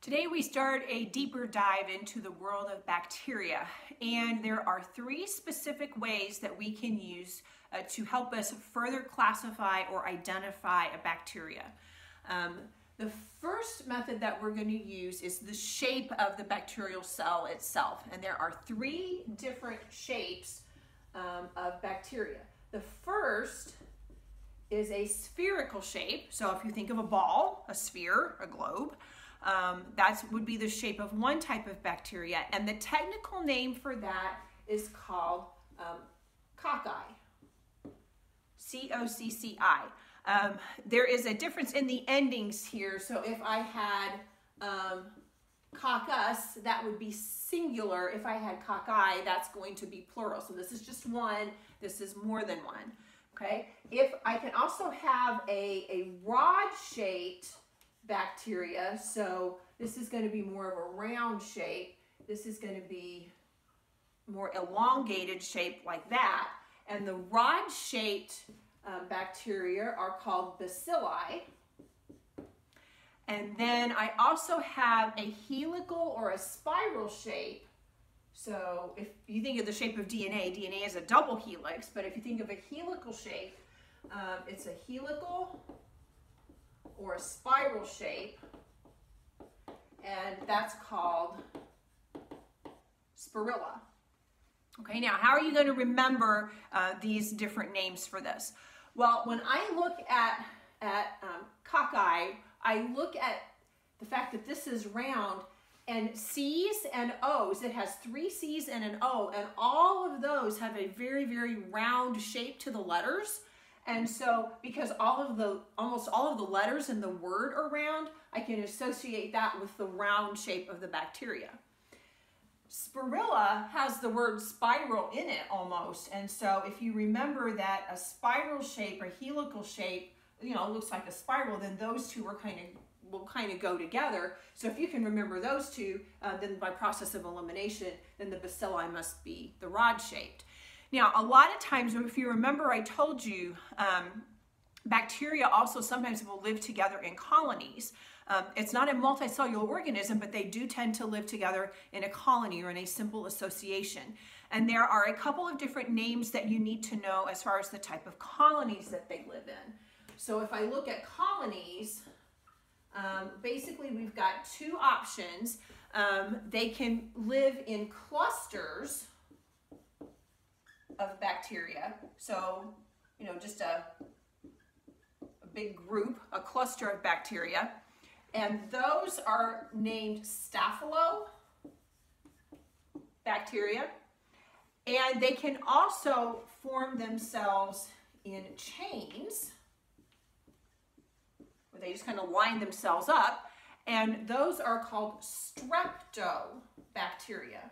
Today we start a deeper dive into the world of bacteria, and there are three specific ways that we can use to help us further classify or identify a bacteria. The first method that we're going to use is the shape of the bacterial cell itself, and there are three different shapes of bacteria. The first is a spherical shape, so if you think of a ball, a sphere, a globe, that would be the shape of one type of bacteria, and the technical name for that is called cocci, C-O-C-C-I. There is a difference in the endings here, so if I had coccus, that would be singular. If I had cocci, that's going to be plural. So this is just one, this is more than one, okay? If I can also have a rod-shaped bacteria, so this is going to be more of a round shape, this is going to be more elongated shape like that, and the rod-shaped bacteria are called bacilli. And then I also have a helical or a spiral shape. So if you think of the shape of DNA, DNA is a double helix, but if you think of a helical shape, it's a helical or a spiral shape, and that's called spirilla. Okay, now how are you going to remember these different names for this? Well, when I look at cocci, I look at the fact that this is round, and C's and O's, it has three C's and an O, and all of those have a very, very round shape to the letters. And so, because almost all of the letters in the word are round, I can associate that with the round shape of the bacteria. Spirilla has the word spiral in it almost, and so if you remember that a spiral shape or helical shape, looks like a spiral, then those two will kind of go together. So if you can remember those two, then by process of elimination, then the bacilli must be the rod-shaped. Now, a lot of times, if you remember, I told you bacteria also sometimes will live together in colonies. It's not a multicellular organism, but they do tend to live together in a colony or in a simple association. And there are a couple of different names that you need to know as far as the type of colonies that they live in. So if I look at colonies, basically we've got two options. They can live in clusters of bacteria. So, just a big group, a cluster of bacteria. And those are named Staphylo-bacteria. And they can also form themselves in chains, where they just kind of line themselves up. And those are called Streptobacteria.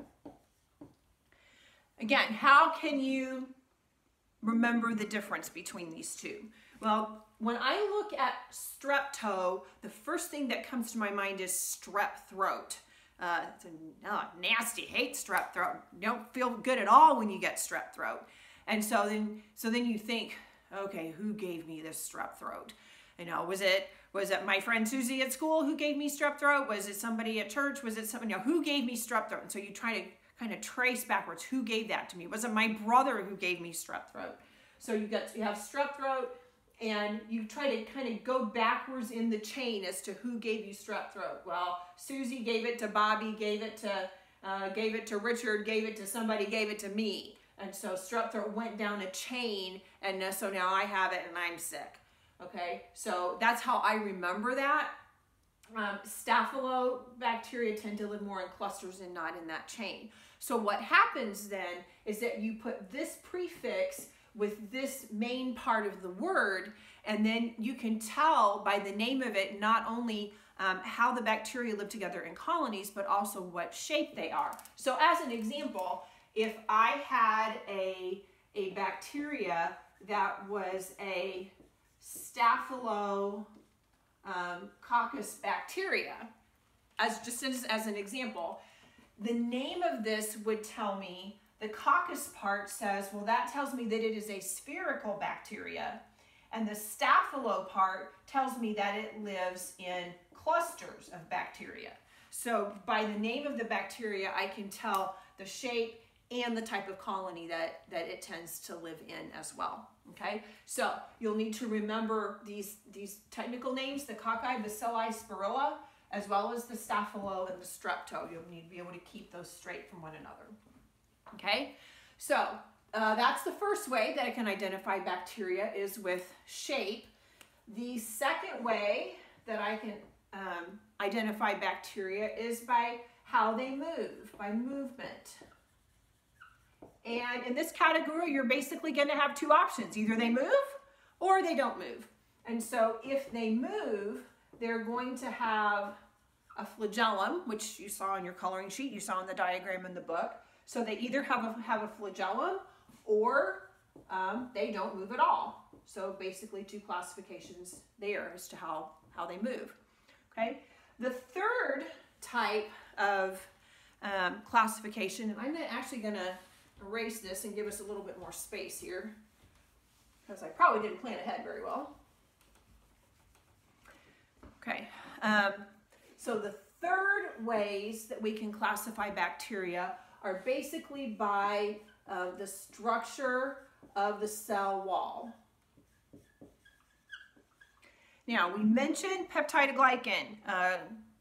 Again, how can you remember the difference between these two? Well, when I look at strepto, the first thing that comes to my mind is strep throat. It's nasty, hate strep throat. You don't feel good at all when you get strep throat. And so then you think, okay, who gave me this strep throat? Was it my friend Susie at school who gave me strep throat? Was it somebody at church? Was it someone, who gave me strep throat? And so you try to kind of trace backwards, who gave that to me? Was it my brother who gave me strep throat? So you have strep throat, and you try to kind of go backwards in the chain as to who gave you strep throat. Well, Susie gave it to Bobby, gave it to Richard, gave it to somebody, gave it to me. And so strep throat went down a chain, and so now I have it and I'm sick. Okay, so that's how I remember that. Staphylo-bacteria tend to live more in clusters and not in that chain. So what happens then is that you put this prefix with this main part of the word, and then you can tell by the name of it not only how the bacteria live together in colonies, but also what shape they are. So as an example, if I had a bacteria that was a Staphylococcus bacteria, just as an example, the name of this would tell me, the coccus part says, well, that tells me that it is a spherical bacteria, and the staphylo part tells me that it lives in clusters of bacteria. So by the name of the bacteria, I can tell the shape and the type of colony that it tends to live in as well. Okay, so you'll need to remember these technical names, the cocci, bacilli, spirilla, as well as the staphylo and the strepto. You'll need to be able to keep those straight from one another. Okay, so that's the first way that I can identify bacteria, is with shape. The second way that I can identify bacteria is by how they move, by movement. And in this category, you're basically going to have two options. Either they move or they don't move. And so if they move, they're going to have a flagellum, which you saw on your coloring sheet, you saw in the diagram in the book. So they either have a flagellum or they don't move at all. So basically two classifications there as to how they move. Okay. The third type of classification, and I'm actually going to erase this and give us a little bit more space here, because I probably didn't plan ahead very well. Okay, so the third ways that we can classify bacteria are basically by the structure of the cell wall. Now, we mentioned peptidoglycan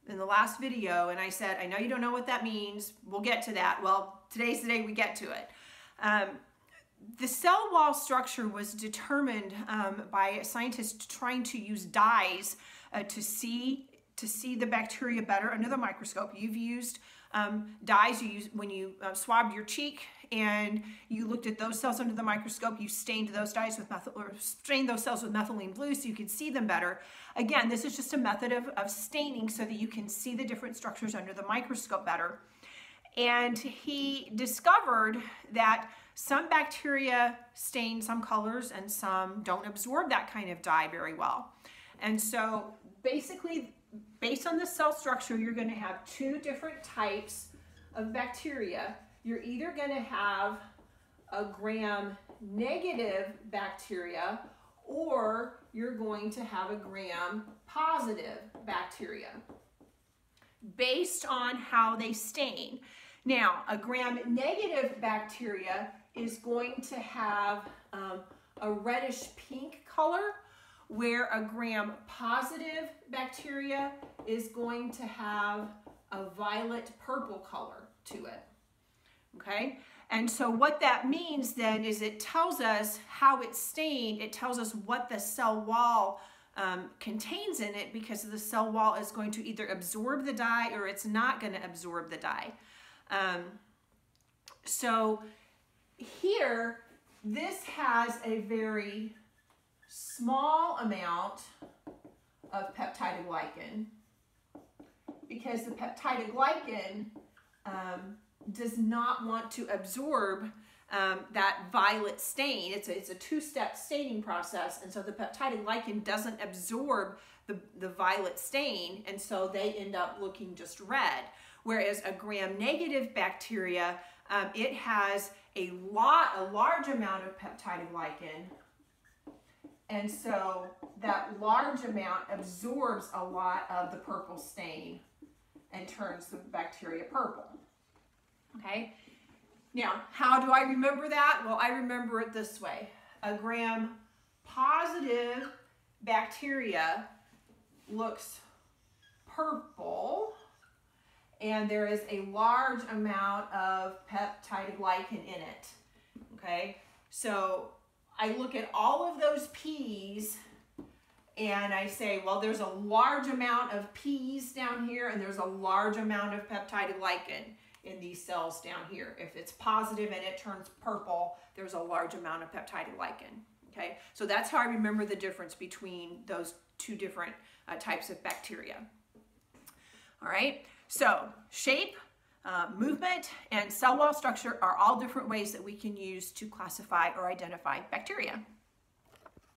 in the last video, and I said, I know you don't know what that means. We'll get to that. Well, today's the day we get to it. The cell wall structure was determined by scientists trying to use dyes to see the bacteria better under the microscope. You've used dyes you use when you swabbed your cheek and you looked at those cells under the microscope. You stained those dyes with stained those cells with methylene blue so you could see them better. Again, this is just a method of staining so that you can see the different structures under the microscope better. And he discovered that some bacteria stain some colors and some don't absorb that kind of dye very well. And so basically, based on the cell structure, you're going to have two different types of bacteria. You're either going to have a gram-negative bacteria, or you're going to have a gram-positive bacteria based on how they stain. Now, a gram-negative bacteria is going to have a reddish pink color, where a gram-positive bacteria is going to have a violet purple color to it. Okay, and so what that means then is it tells us how it's stained. It tells us what the cell wall contains in it, because the cell wall is going to either absorb the dye or it's not going to absorb the dye. So here, this has a very small amount of peptidoglycan, because the peptidoglycan does not want to absorb that violet stain. It's a two-step staining process, and so the peptidoglycan doesn't absorb the violet stain, and so they end up looking just red. Whereas a gram-negative bacteria, it has a large amount of peptidoglycan, and so that large amount absorbs a lot of the purple stain and turns the bacteria purple. Okay, now how do I remember that? Well, I remember it this way. A gram-positive bacteria looks purple, and there is a large amount of peptidoglycan in it. Okay, so I look at all of those P's and I say, well, there's a large amount of P's down here, and there's a large amount of peptidoglycan in these cells down here. If it's positive and it turns purple, there's a large amount of peptidoglycan. Okay, so that's how I remember the difference between those two different types of bacteria. All right, so shape, movement, and cell wall structure are all different ways that we can use to classify or identify bacteria.